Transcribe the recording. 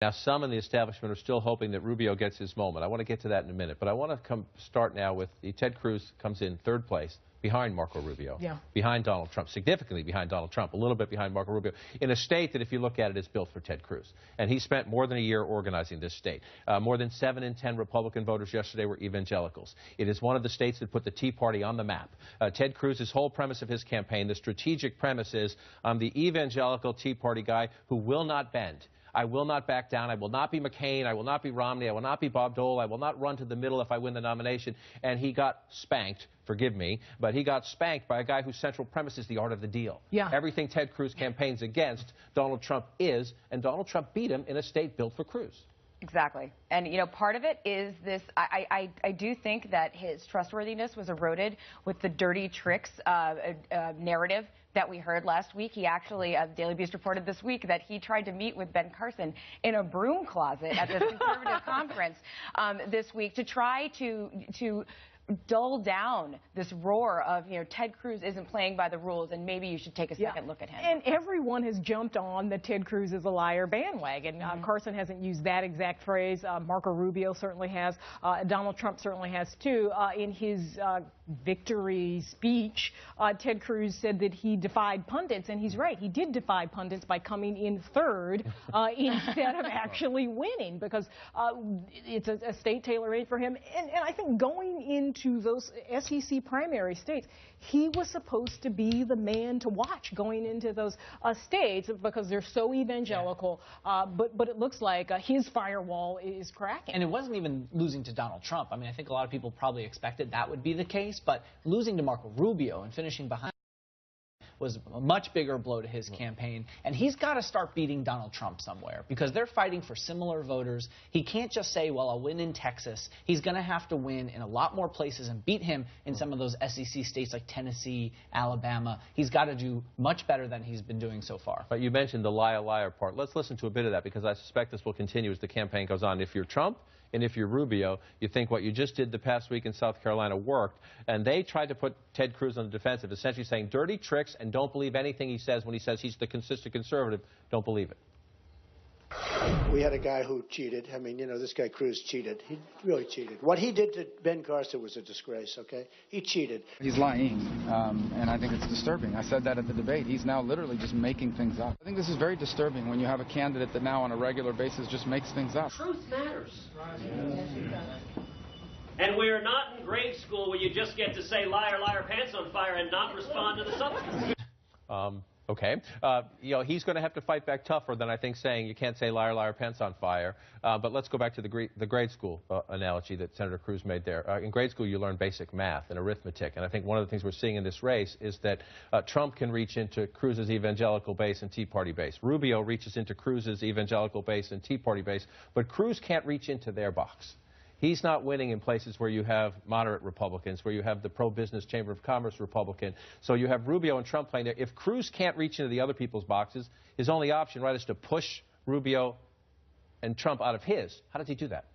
Now, some in the establishment are still hoping that Rubio gets his moment. I want to get to that in a minute, but I want to start now with Ted Cruz comes in third place behind Marco Rubio, behind Donald Trump, significantly behind Donald Trump, a little bit behind Marco Rubio, in a state that, if you look at it, is built for Ted Cruz. And he spent more than a year organizing this state. More than 7 in 10 Republican voters yesterday were evangelicals. It is one of the states that put the Tea Party on the map. Ted Cruz's whole premise of his campaign, the strategic premise is, I'm the evangelical Tea Party guy who will not bend. I will not back down. I will not be McCain. I will not be Romney. I will not be Bob Dole. I will not run to the middle if I win the nomination. And he got spanked. Forgive me, but he got spanked by a guy whose central premise is the art of the deal. Everything Ted Cruz campaigns against, Donald Trump is, and Donald Trump beat him in a state built for Cruz. Exactly. And, you know, part of it is this, I do think that his trustworthiness was eroded with the dirty tricks narrative that we heard last week. He actually, Daily Beast reported this week that he tried to meet with Ben Carson in a broom closet at this conservative conference this week to try to dull down this roar of, you know, Ted Cruz isn't playing by the rules and maybe you should take a second look at him. And everyone has jumped on the Ted Cruz is a liar bandwagon. Carson hasn't used that exact phrase. Marco Rubio certainly has. Donald Trump certainly has too. In his victory speech, Ted Cruz said that he defied pundits, and he's right. He did defy pundits by coming in third instead of actually winning, because it's a state tailor-made for him. And I think going into those SEC primary states, he was supposed to be the man to watch going into those states because they're so evangelical. But it looks like his firewall is cracking. And it wasn't even losing to Donald Trump. I mean, I think a lot of people probably expected that would be the case, but losing to Marco Rubio and finishing behind was a much bigger blow to his campaign, and he's got to start beating Donald Trump somewhere because they're fighting for similar voters. He can't just say, well, I'll win in Texas. He's going to have to win in a lot more places and beat him in some of those SEC states like Tennessee, Alabama. He's got to do much better than he's been doing so far. But you mentioned the liar, liar part. Let's listen to a bit of that because I suspect this will continue as the campaign goes on. If you're Trump, and if you're Rubio, you think what you just did the past week in South Carolina worked, and they tried to put Ted Cruz on the defensive, essentially saying dirty tricks and don't believe anything he says when he says he's the consistent conservative. Don't believe it. We had a guy who cheated. I mean, you know, this guy Cruz cheated. He really cheated. What he did to Ben Carson was a disgrace, okay? He cheated. He's lying, and I think it's disturbing. I said that at the debate. He's now literally just making things up. I think this is very disturbing when you have a candidate that now on a regular basis just makes things up. Truth matters. And we're not in grade school where you just get to say liar, liar, pants on fire and not respond to the substance. Okay. You know, he's going to have to fight back tougher than I think saying you can't say liar, liar, pants on fire. But let's go back to the grade school analogy that Senator Cruz made there. In grade school, you learn basic math and arithmetic. And I think one of the things we're seeing in this race is that Trump can reach into Cruz's evangelical base and Tea Party base. Rubio reaches into Cruz's evangelical base and Tea Party base. But Cruz can't reach into their box. He's not winning in places where you have moderate Republicans, where you have the pro-business Chamber of Commerce Republican. So you have Rubio and Trump playing there. If Cruz can't reach into the other people's boxes, his only option, right, is to push Rubio and Trump out of his. How does he do that?